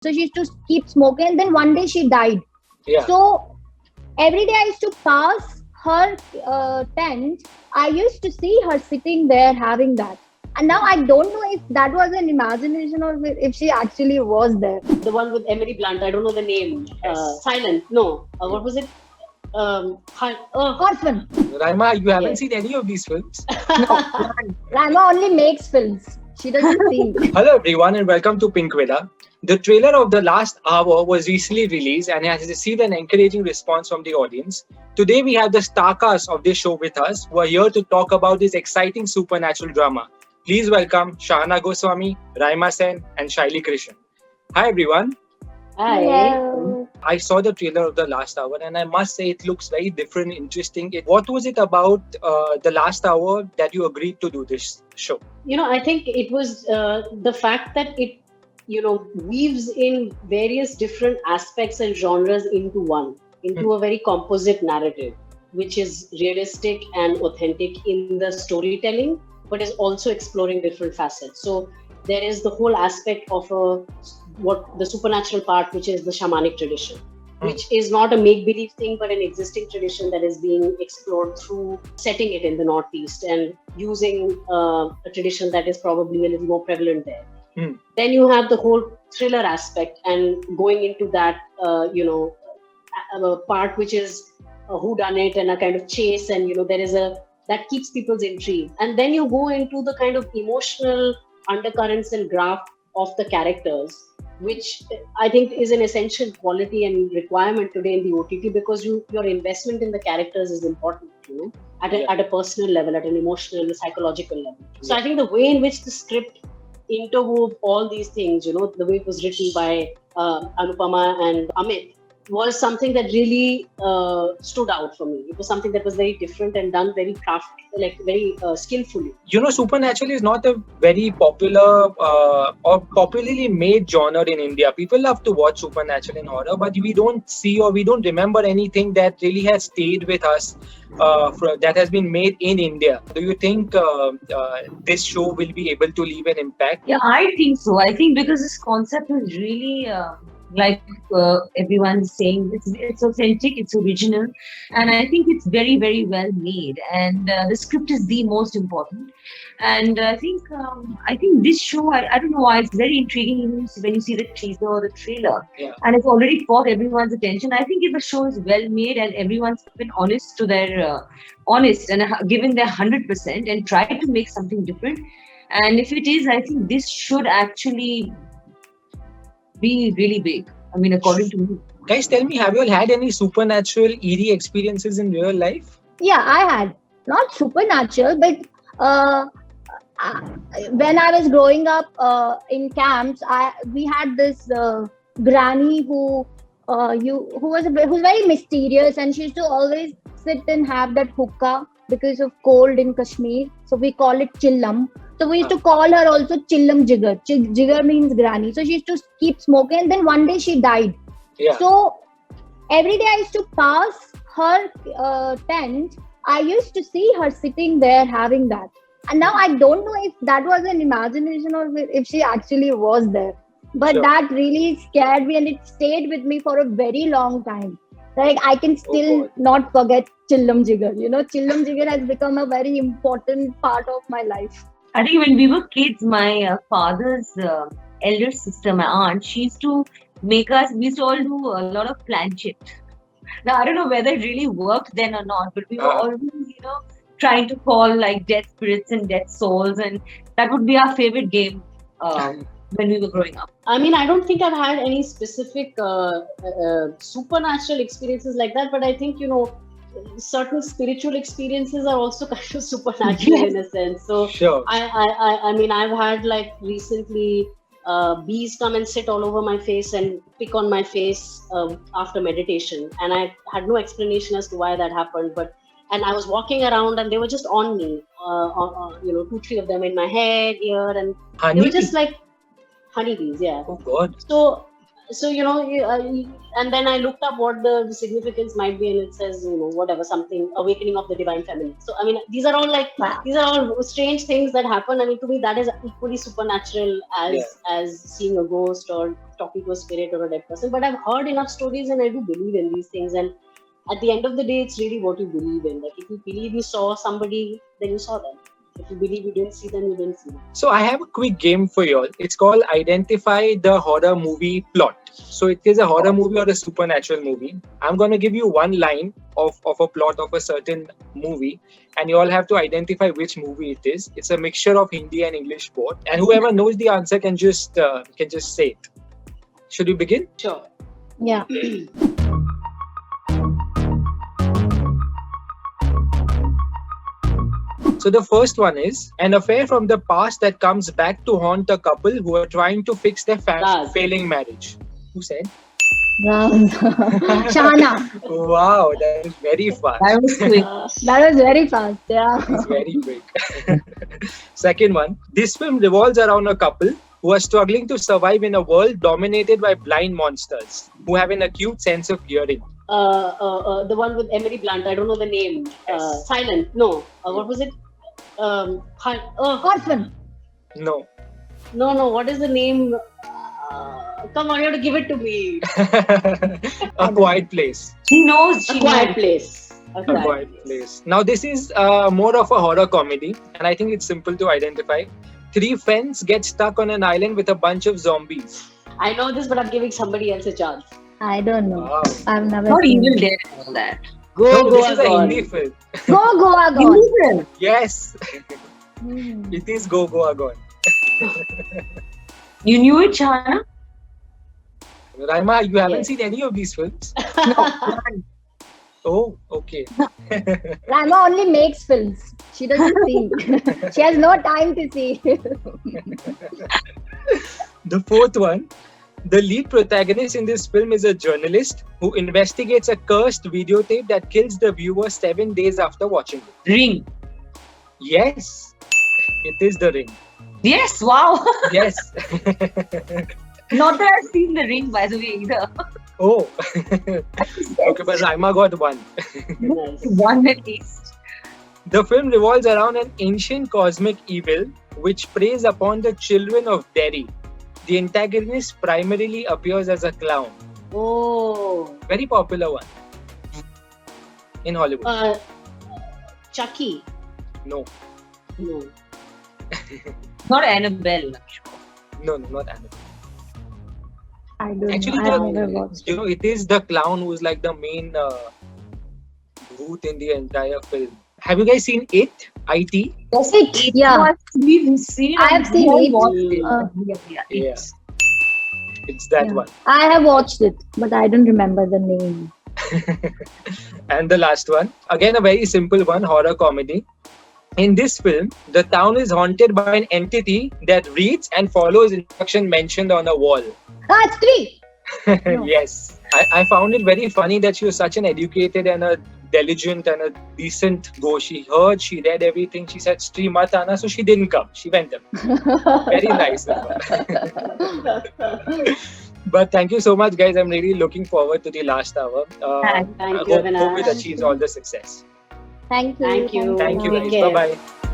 So she used to keep smoking, and then one day she died. Yeah. So every day I used to pass her tent. I used to see her sitting there having that. And now I don't know if that was an imagination or if she actually was there. The one with Emily Blunt, I don't know the name. Silent. No. What was it? Orphan. Raima, you haven't Yes. seen any of these films? Rama only makes films. She doesn't see. Hello everyone and welcome to Pink Villa. The trailer of The Last Hour was recently released and has received an encouraging response from the audience. Today we have the star cast of this show with us who are here to talk about this exciting supernatural drama. Please welcome Shahana Goswami, Raima Sen and Shaili Krishan. Hi everyone. Hi. Hello. I saw the trailer of The Last Hour and I must say it looks very different, interesting. What was it about The Last Hour that you agreed to do this show? I think it was the fact that it, weaves in various different aspects and genres into a very composite narrative, which is realistic and authentic in the storytelling, but is also exploring different facets. So there is the whole aspect of what the supernatural part, which is the shamanic tradition, which is not a make-believe thing, but an existing tradition that is being explored through setting it in the Northeast and using a tradition that is probably a little more prevalent there. Then you have the whole thriller aspect and going into that, part which is a whodunit and a kind of chase, and there is that keeps people's intrigue. And then you go into the kind of emotional undercurrents and graft of the characters, which I think is an essential quality and requirement today in the OTT, because your investment in the characters is important, at a personal level, at an emotional, psychological level. So I think the way in which the script interwove all these things, the way it was written by Anupama and Amit, was something that really stood out for me. It was something that was very different and done very very skillfully. Supernatural is not a very popular or popularly made genre in India. People love to watch supernatural and horror, but we don't see or we don't remember anything that really has stayed with us, that has been made in India. Do you think this show will be able to leave an impact? Yeah, I think so. I think because this concept is really, everyone's saying, it's authentic, it's original, and I think it's very, very well made. And the script is the most important. And I think this show, I don't know why, it's very intriguing when you see the teaser or the trailer. Yeah. And it's already caught everyone's attention. I think if a show is well made and everyone's been honest to their honest and given their 100% and tried to make something different. And if it is, I think this should actually be really big. I mean, according to me. Guys, tell me, have you all had any supernatural eerie experiences in real life? Yeah, I had. Not supernatural, but when I was growing up in camps, we had this granny who's very mysterious, and she used to always sit and have that hookah because of cold in Kashmir. So we call it chillam. So we used to call her also Chillam Jigar. Jigar means granny. So she used to keep smoking, and then one day she died. Yeah. So every day I used to pass her tent. I used to see her sitting there having that. And now I don't know if that was an imagination or if she actually was there. But Sure. that really scared me, and it stayed with me for a very long time. Like, I can still not forget Chillam Jigar. Chillam Jigar has become a very important part of my life. I think when we were kids, my father's elder sister, my aunt, she used to make us, we used to all do a lot of planchette. Now, I don't know whether it really worked then or not, but we were always, trying to call like dead spirits and dead souls, and that would be our favorite game when we were growing up. I mean, I don't think I've had any specific supernatural experiences like that, but I think, certain spiritual experiences are also kind of supernatural in a sense. So Sure. I mean, I've had like recently bees come and sit all over my face and pick on my face after meditation, and I had no explanation as to why that happened. And I was walking around and they were just on me, 2-3 of them in my head, ear, and they were just like honeybees. Yeah. Oh God. So So and then I looked up what the significance might be, and it says whatever, something awakening of the divine feminine. So I mean, these are all strange things that happen. I mean, to me that is equally supernatural as seeing a ghost or talking to a spirit or a dead person. But I've heard enough stories and I do believe in these things, and at the end of the day it's really what you believe in. Like, if you believe you saw somebody, then you saw them. If you believe you didn't see them, you didn't see them. So I have a quick game for you all. It's called Identify the Horror Movie Plot. So it is a horror movie or a supernatural movie. I'm going to give you one line of a plot of a certain movie, and you all have to identify which movie it is. It's a mixture of Hindi and English both, and whoever knows the answer can just say it. Should we begin? Sure. Yeah. So the first one is an affair from the past that comes back to haunt a couple who are trying to fix their failing marriage. Who said? Shahana. Wow, that is very fast. That was quick. That was very fast. Yeah. It's very quick. Second one. This film revolves around a couple who are struggling to survive in a world dominated by blind monsters who have an acute sense of hearing. The one with Emily Blunt. I don't know the name. Silent. No. What was it? Orphan. No. No. What is the name? Come on, you have to give it to me. A Quiet Place. She knows. A Quiet Place. A Quiet Place. Now this is more of a horror comedy, and I think it's simple to identify. 3 friends get stuck on an island with a bunch of zombies. I know this, but I'm giving somebody else a chance. I don't know. Wow. I've never Not seen Evil it. Dead and all that. No, this is a Hindi film. Go Goa Gone. Hindi film? Yes, Hmm. it is Go Goa Gone. You knew it, Shahana? Raima, you haven't Yes. seen any of these films? No. Oh, okay. Rama only makes films. She doesn't see. She has no time to see. The fourth one. The lead protagonist in this film is a journalist who investigates a cursed videotape that kills the viewer 7 days after watching it. Ring. Yes, it is The Ring. Yes, wow. Yes. Not that I've seen The Ring, by the way, either. Oh. Okay, but Raima got one. Nice. One at least. The film revolves around an ancient cosmic evil which preys upon the children of Derry. The antagonist primarily appears as a clown. Oh. Very popular one in Hollywood. Chucky. No, No. Not Annabelle. no, not Annabelle. I don't Actually, know. I've never watched it. it is the clown who's like the main root in the entire film. Have you guys seen It? IT? Yes, It, yeah. We've seen I have seen it. Yeah. It's that Yeah. one. I have watched it, but I don't remember the name. And the last one, again a very simple one, horror comedy. In this film, the town is haunted by an entity that reads and follows instruction mentioned on a wall. Ah, it's 3. No. Yes. I found it very funny that she was such an educated and a diligent and a decent ghost. She heard, she read everything. She said, Sri Mat Ana, so she didn't come. She went up. Very nice of her. But thank you so much, guys. I'm really looking forward to the last hour. Thank I you, hope it Avinash. achieves all the success. Thank you. Thank you. Thank you, Take guys. care. Bye-bye.